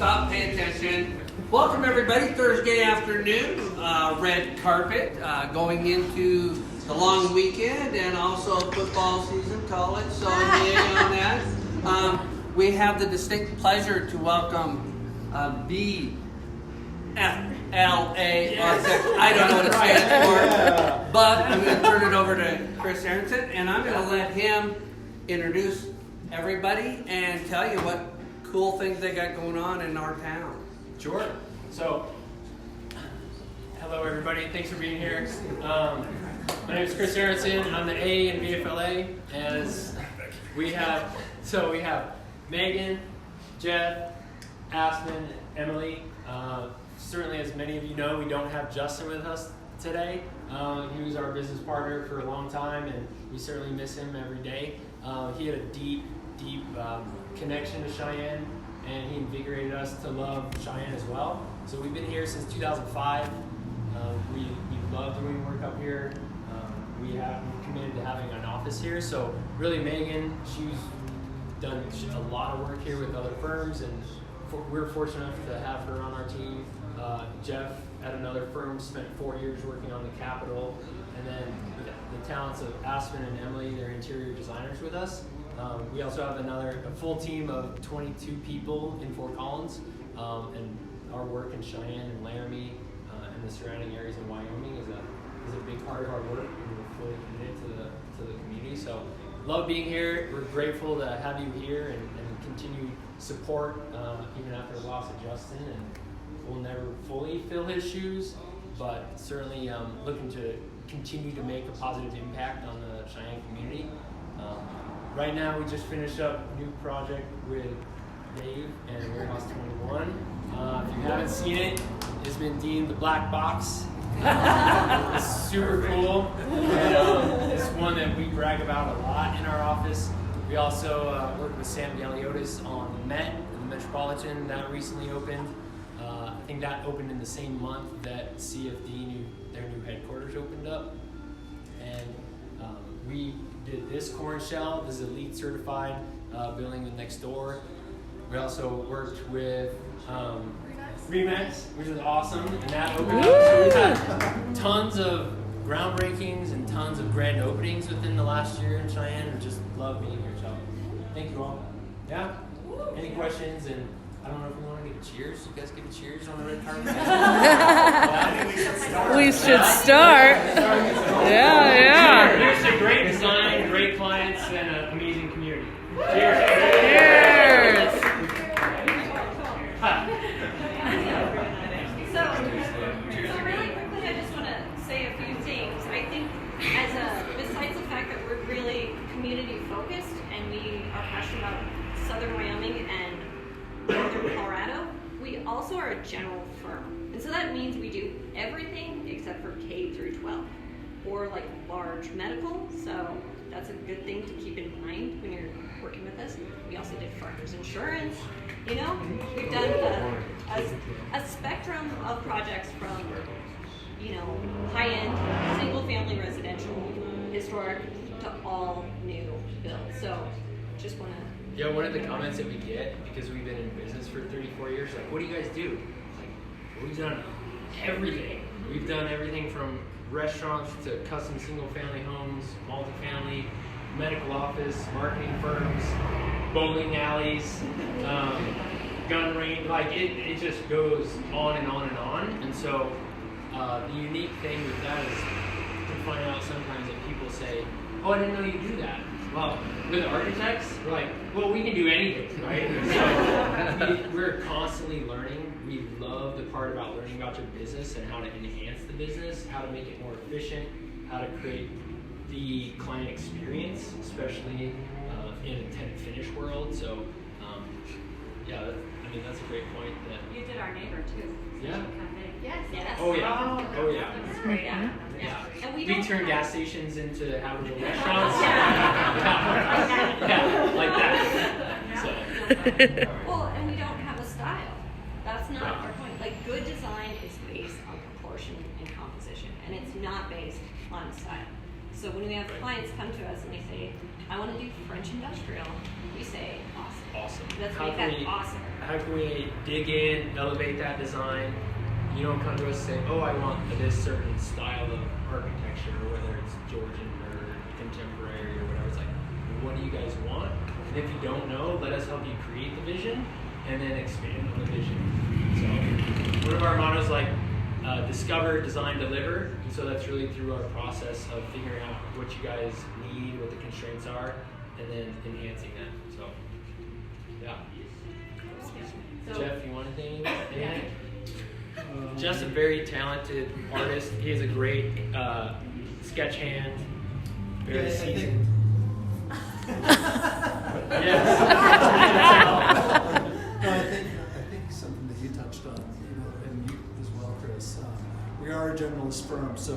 stop, pay attention. Welcome everybody, Thursday afternoon, red carpet, going into the long weekend and also football season, college, so yay on that. We have the distinct pleasure to welcome VFLA, I don't know what it stands for, but I'm going to turn it over to Chris Aronson, and I'm going to let him introduce everybody and tell you what cool things they got going on in our town. Sure. So, hello everybody. Thanks for being here. My name is Chris Aronson. I'm the A in VFLA. As we have Megan, Jeff, Aspen, Emily. Certainly, as many of you know, we don't have Justin with us today. He was our business partner for a long time, and we certainly miss him every day. He had a deep connection to Cheyenne, and he invigorated us to love Cheyenne as well. So we've been here since 2005. We love doing work up here. We're committed to having an office here. So really, Megan, she's done a lot of work here with other firms, and we're fortunate enough to have her on our team. Jeff at another firm spent 4 years working on the Capitol, and then the talents of Aspen and Emily, they're interior designers with us. We also have a full team of 22 people in Fort Collins, and our work in Cheyenne and Laramie and the surrounding areas in Wyoming is a big part of our work, and we're fully committed to the community. So love being here. We're grateful to have you here and continue support even after the loss of Justin, and we'll never fully fill his shoes, but certainly looking to continue to make a positive impact on the Cheyenne community. Right now, we just finished up a new project with Dave and Warehouse 21. If you haven't seen it, it's been deemed the black box. It's super cool. And, it's one that we brag about a lot in our office. We also worked with Sam Galiotis on the Met, the Metropolitan, that recently opened. I think that opened in the same month that CFD, their new headquarters opened up. And we did this corn shell. This is LEED certified building next door. We also worked with REMAX, which is awesome, and that opened up. So we've had tons of groundbreakings and tons of grand openings within the last year in Cheyenne, and just love being here. So thank you all. Yeah? Any questions? And I don't know if we want to give a cheers. You guys give a cheers on the red carpet? We should start. Yeah. Here's to great design, great clients, and an amazing community. Cheers. Cheers. So really quickly, I just want to say a few things. I think besides the fact that we're really community focused and we are passionate about Southern Wyoming and Northern Colorado, we also are a general firm. And so that means we do everything except for K through 12 or like large medical. So that's a good thing to keep in mind when you're working with us. We also did farmers insurance. We've done a spectrum of projects from, high-end, single-family residential, historic, to all new builds. So just want to... Yeah, one of the comments that we get, because we've been in business for 34 years, like, what do you guys do? Like, we've done everything. We've done everything from restaurants to custom single-family homes, multifamily, medical office, marketing firms, bowling alleys, gun range. Like, it just goes on and on and on. And so the unique thing with that is to find out sometimes that people say, oh, I didn't know you do that. Well, with architects, we're like, well, we can do anything, right? So we're constantly learning. We love the part about learning about your business and how to enhance the business, how to make it more efficient, how to create the client experience, especially in a tenant finish world. So, that's a great point. That You did our neighbor too. Yeah. Yes. Oh yeah. Oh yeah. That's great. Yeah. And We turn gas stations into habitable restaurants. Like that. So. Well, and we don't have a style. That's not our point. Like, good design is based on proportion and composition, and it's not based on style. So when we have clients come to us and they say, I want to do French industrial, we say, awesome. Awesome. Let's How make can that we- awesome. How can we dig in, elevate that design? You don't come to us and say, oh, I want this certain style of architecture, whether it's Georgian or contemporary or whatever. It's like, what do you guys want? And if you don't know, let us help you create the vision and then expand on the vision. So one of our mottos is like, discover, design, deliver. And so that's really through our process of figuring out what you guys need, what the constraints are, and then enhancing that. So, yeah. So, Jeff, you want anything? Jeff's a very talented artist. He has a great sketch hand. Very seasoned. Yes. No, I think something that you touched on, and you as well, Chris. We are a generalist firm, so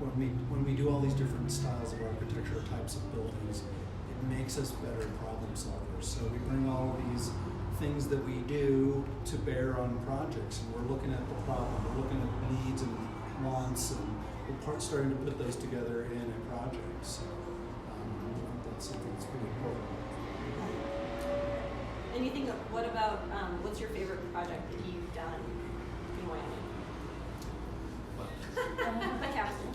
when we do all these different styles of architecture, types of buildings, it makes us better problem solvers. So we bring all of these things that we do to bear on projects, and we're looking at the problem, we're looking at needs and wants, and we're starting to put those together in a project. So I think that's something that's pretty important. and you think, what about, what's your favorite project that you've done in Wyoming? The Capitol.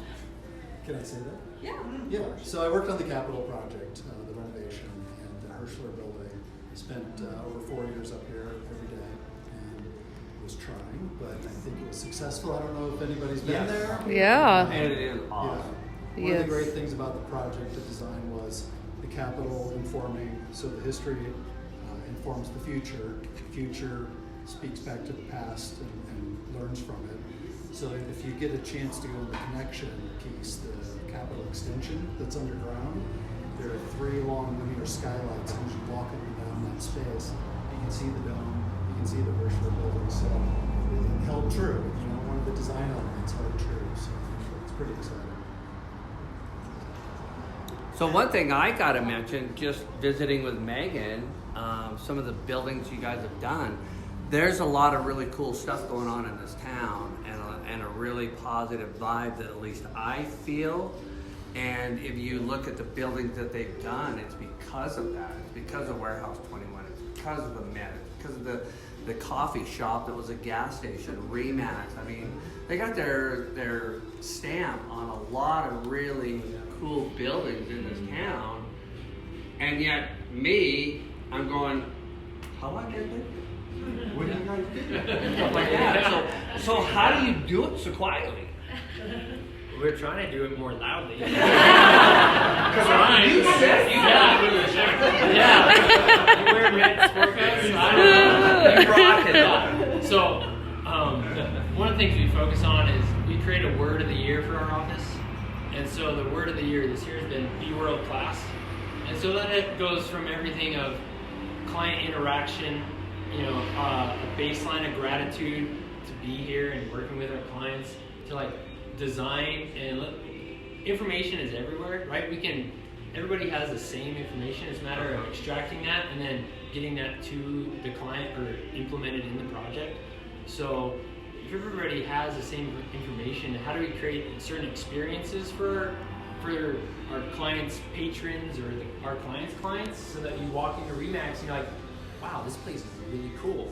Can I say that? Yeah. Yeah, so I worked on the Capitol project, the renovation, and the Hirschler building. Spent over 4 years up here every day, and was trying, but I think it was successful. I don't know if anybody's been Yes. there. Yeah. And it is awesome. Yeah. One of Yes. the great things about the project, the design, was the Capitol informing, so the history informs the future. The future speaks back to the past and learns from it. So if you get a chance to go in the connection piece, the Capitol extension that's underground, there are 3 long linear skylights, and as you walk up and down that space, you can see the dome, you can see the Hirschler building. So it held true. One of the design elements held true. So it's pretty exciting. So one thing I gotta mention, just visiting with Megan, some of the buildings you guys have done, there's a lot of really cool stuff going on in this town, and a really positive vibe that at least I feel. And if you look at the buildings that they've done, it's because of that. It's because of Warehouse 21. It's because of the Met. It's because of the coffee shop that was a gas station, REMAX. I mean, they got their stamp on a lot of really cool buildings in this town. And yet, I'm going, how I get there? What do you guys do? Stuff like that. So how do you do it so quietly? We're trying to do it more loudly. You said Yeah. You wear red sport coats? I don't know. You rock it up. So, one of the things we focus on is we create a word of the year for our office. And so the word of the year this year has been be world class. And so then it goes from everything of client interaction, a baseline of gratitude to be here and working with our clients, to like design and information is everywhere, right? Everybody has the same information. It's a matter of extracting that and then getting that to the client or implemented in the project. So if everybody has the same information, how do we create certain experiences for our clients' patrons or our clients' clients, so that you walk into REMAX and you're like, wow, this place is really cool.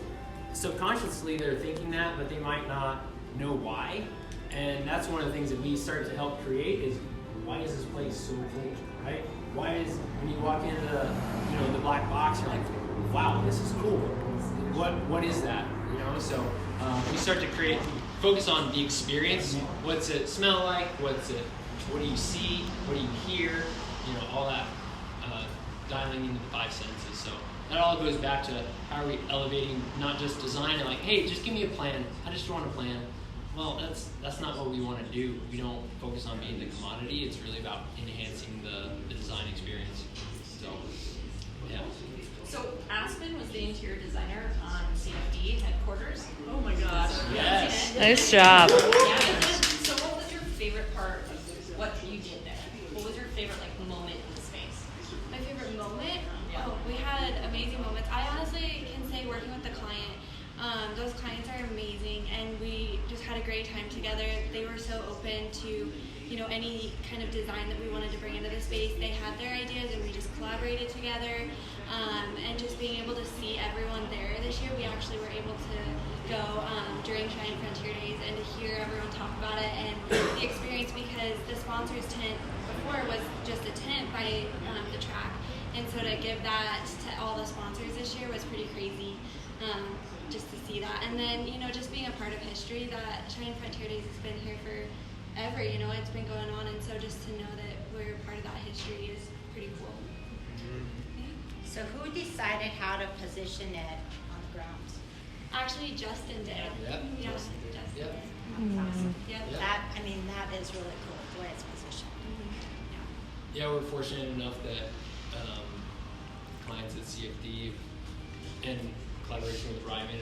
Subconsciously they're thinking that, but they might not know why. And that's one of the things that we start to help create is, why is this place so cool, right? Why is, when you walk into the black box, you're like, wow, this is cool. What is that? So we start to focus on the experience. What's it smell like? What do you see? What do you hear? All that, dialing into the 5 senses. So that all goes back to how are we elevating not just design and like, hey, just give me a plan. I just want a plan. Well, that's not what we want to do. We don't focus on being the commodity. It's really about enhancing the design experience. So, yeah. So Aspen was the interior designer on CFD headquarters. Oh my gosh. Yes. Nice job. Yeah. So what was your favorite part of what you did there? What was your favorite moment in the space? My favorite moment? Yeah. Oh, we had amazing moments. I honestly can say working with the client, those clients are amazing, and we just had a great time together. They were so open to any kind of design that we wanted to bring into the space. They had their ideas and we just collaborated together. And just being able to see everyone there this year, we actually were able to go during Cheyenne Frontier Days and to hear everyone talk about it and the experience, because the sponsors tent before was just a tent by the track. And so to give that to all the sponsors this year was pretty crazy, just to see that. And then, just being a part of history, that Cheyenne Frontier Days has been here forever, it's been going on. And so just to know that we're a part of that history is pretty cool. So who decided how to position it on the grounds? Actually, Justin did. Yep. Yeah, Justin did. Justin Yep. did. That's awesome. Yep. Yep. That is really cool, the way it's positioned. Yeah, we're fortunate enough that clients at CFD in collaboration with Ryman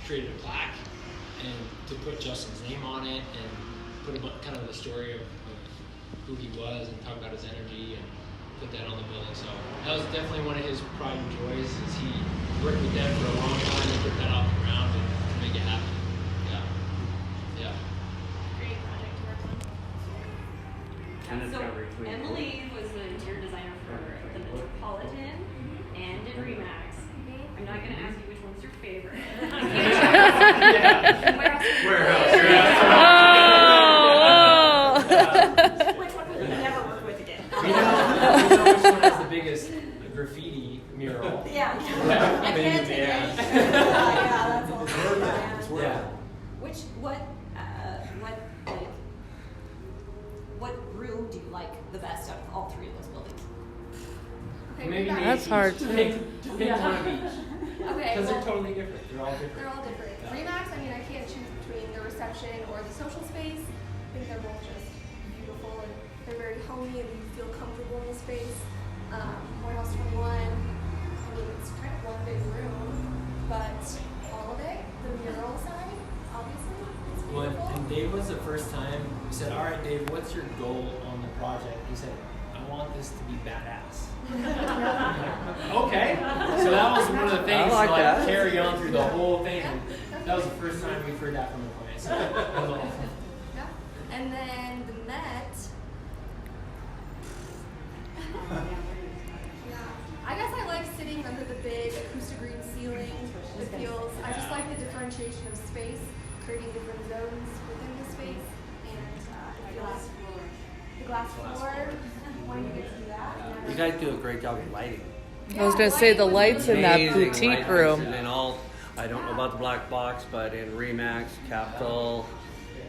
created a plaque and to put Justin's name on it and put kind of the story of who he was and talk about his energy and put that on the building. So that was definitely one of his pride and joys, is he worked with them for a long time to put that off the ground and make it happen. Yeah. Great project to work on. So Emily was the interior designer for the Metropolitan and in REMAX. I'm not going to ask you which one's your favorite. Which one will you never work with again? We know which one has the biggest graffiti mural. Yeah. I can't take it. Yeah, that's all. Yeah. What room do you like the best out of all three of those buildings? Maybe That's hard. Pick one of each. Okay, Because they're totally different. They're all different. they're all different. Yeah. REMAX, I can't choose between the reception or the social space. I think they're both just beautiful and they're very homey and you feel comfortable in the space. Warehouse 21, it's kind of one big room, but all of it, the mural side, obviously, it's Well, beautiful. and Dave was the first time we said, all right, Dave, what's your goal on the project? He said, I want this to be badass. Okay. So that was one of the things I like to that. carry on through the whole thing. And that was the first time we've heard that from the client. So that was awesome. Yeah. And then the Met. Yeah. I guess I like sitting under the big acoustic green ceiling. It feels, I just like the differentiation of space, creating different zones within the space. And it feels, the glass floor, when you get to do that. You guys do a great job of lighting. I was gonna say the lights in that Amazing boutique lighting. room. And then I don't know about the black box, but in REMAX, Capitol,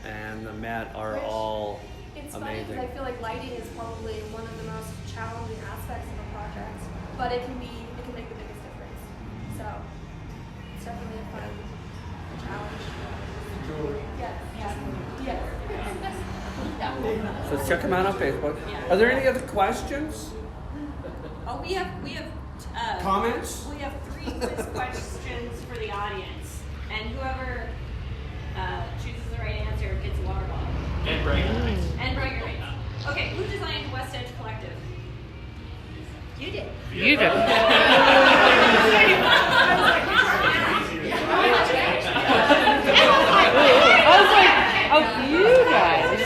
and the Met are all It's funny because I amazing. feel like lighting is probably one of the most challenging aspects of a project, but it can make the biggest difference. So it's definitely a fun challenge. Yes. Yes. So check them out on Facebook. Are there any other questions? Oh, we have Comments? We have 3 quiz questions for the audience, and whoever chooses the right answer gets a water bottle And Brighton Heights. and brighter rates. Okay, who designed West Edge Collective? You did. You do. I was like, oh, you guys.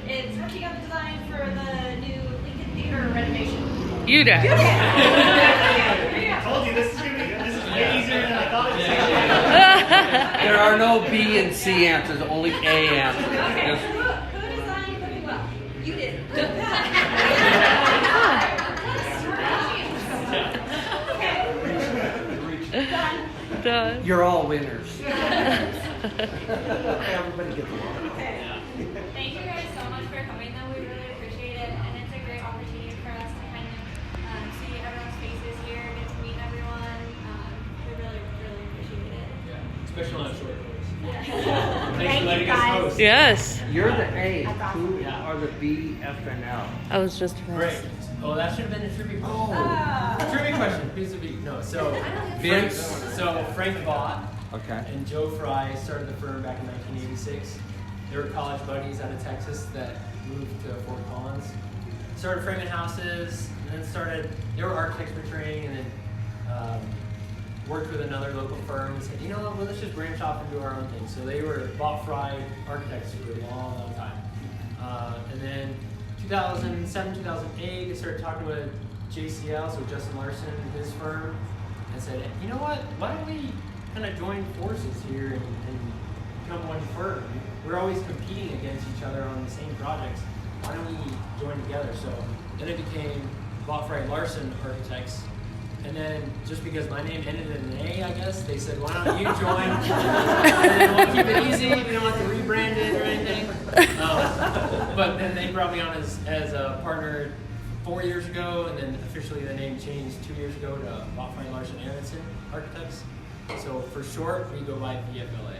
It's working on the design for the new Lincoln Theater renovation. You did. Told you this is way easier than I thought it was. There are no B and C answers, only A answers. Okay, Just- who designed Living Well? You did. Done. You're all winners. Everybody gets along. Okay. Thank you guys so much for coming though, we really appreciate it, and it's a great opportunity for us to kind of see everyone's faces here, get to meet everyone. We really, really appreciate it. Yeah. Especially on short course. Yeah. Thanks for letting us host. Yes. You're the A. Who are the B, F, and L? I was just Great. about. Oh, that should have been a trivia question. Trivia question. Piece of beef. No. So Frank Bott Okay. and Joe Fry started the firm back in 1986. They were college buddies out of Texas that moved to Fort Collins. Started framing houses, and then they were architects for training, and then worked with another local firm and said, you know what, well, let's just branch off and do our own thing. So they were Bott Fry architects for a long, long time. And then 2007, 2008, I started talking with JCL, so Justin Larson and his firm, and said, you know what, why don't we kind of join forces here and become one firm? We're always competing against each other on the same projects. Why don't we join together? So then it became Botfry Larson Architects. And then just because my name ended in an A, I guess, they said, why don't you join? And then we'll keep it easy. We don't have to rebrand it or anything. But then they brought me on as a partner 4 years ago, and then officially the name changed 2 years ago to Botfry Larson Aronson Architects. So for short, we go by VFLA.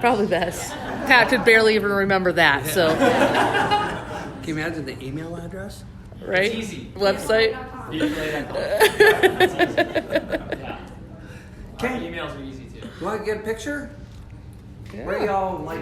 Probably best. Pat could barely even remember that. So, Can you imagine the email address? right? It's easy. Website. VFLA.com. Yeah. Our emails are easy too. You want to get a picture? Yeah. Where y'all like